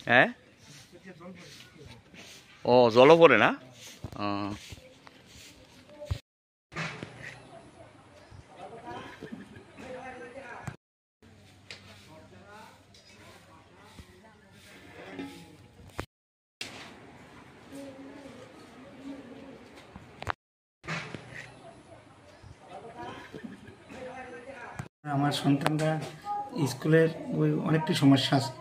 হ্যাঁ, ও জলও পড়ে না। আমার সন্তানরা স্কুলের অনেকটি সমস্যা আছে।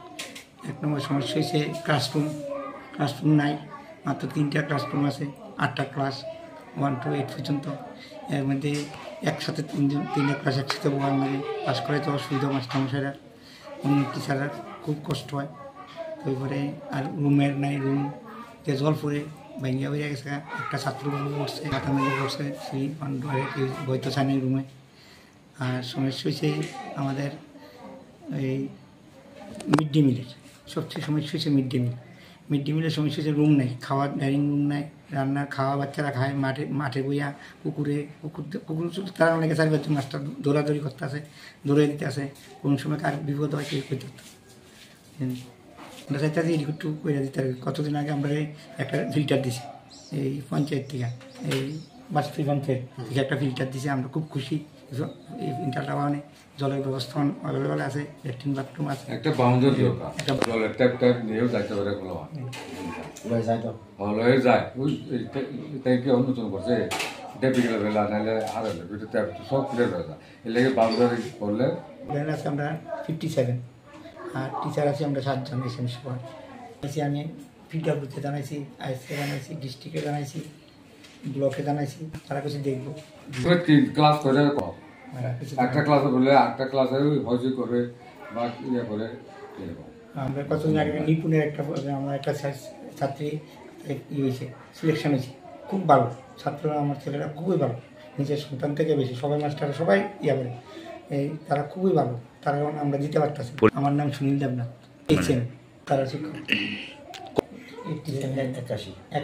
এক নম্বর সমস্যা হয়েছে ক্লাসরুম নাই, মাত্র 3টা ক্লাসরুম আছে, 8টা ক্লাস 1 to 8 পর্যন্ত। এর মধ্যে একসাথে 3টা ক্লাস একসাথে বলার মধ্যে পাস করাইতে অসুবিধা, মাস্টারমশাইরা অন্য টিচাররা খুব কষ্ট হয়। তারপরে আর রুমের নাই, রুম যে জল পড়ে ভেঙে বেরিয়ে গেছে, একটা ছাত্র পড়ছে, মাথা মেরে পড়ছে, সেই বইতে চায় নাই রুমে। আর সমস্যা হয়েছে আমাদের এই মিড ডে মিলের, সবচেয়ে সমস্যা হয়েছে মিড ডে মিলের সমস্যা হচ্ছে রুম নেই, খাওয়ার ডাইনিং রুম নেই, রান্নার খাওয়া বাচ্চারা খায় মাঠে বইয়া, পুকুর তারা অনেকে 4-5 মাস্টার দৌড়াদৌড়ি করতে আসে, দৌড়ে দিতে আসে, কোন সময় কার বিপদ হয় কেউ করতে হতো। আমরা চাইতে এদিকে একটু করে দিতে হবে। কতদিন আগে আমরা একটা ফিল্টার দিছি এই পঞ্চায়েত থেকে, এই বাস্তি পঞ্চায়েত থেকে একটা ফিল্টার দিছি, আমরা খুব খুশি। এই ফিল্টারটা মানে জলের ব্যবস্থা অ্যাভেলেবেল আছে, ল্যাট্রিন বাথরুম আছে, একটা বাউন্ডারি দরকার, জলের ট্যাপ নিয়েও যাইতে পারে, কোনো হয়ে যায় তাই কি অন্যতম করছে, ট্যাপিক্যাল বেলা নাহলে আর ট্যাপ সব ক্লিয়ার হয়ে যায়। এর লেগে বাউন্ডারি করলে আছে আমরা 57, আর টিচার আছে আমরা 7 জন। এসএমসি আমি পিডব্লিউতে জানাইছি, আইএসকে জানাইছি, ডিস্ট্রিক্টে জানাইছি, ব্লকে জানাইছি, তারা কিছু দেখবো। 3 ক্লাস করে একটা ক্লাসে বললে একটা ক্লাসে হজি করে বা ইয়ে করে। আমরা কতদিন আগে নিপুণের আমরা একটা ছাত্রী হয়েছে, সিলেকশন হয়েছে, খুব ভালো ছাত্ররা, আমার ছেলেরা খুবই ভালো, নিজের সন্তান থেকে বেশি, সবাই মাস্টাররা সবাই করে, এই তারা খুবই ভালো, তারা আমরা দিতে পারতেছি। আমার নাম সুনীল দেবনাথ, তারা শিক্ষক 81।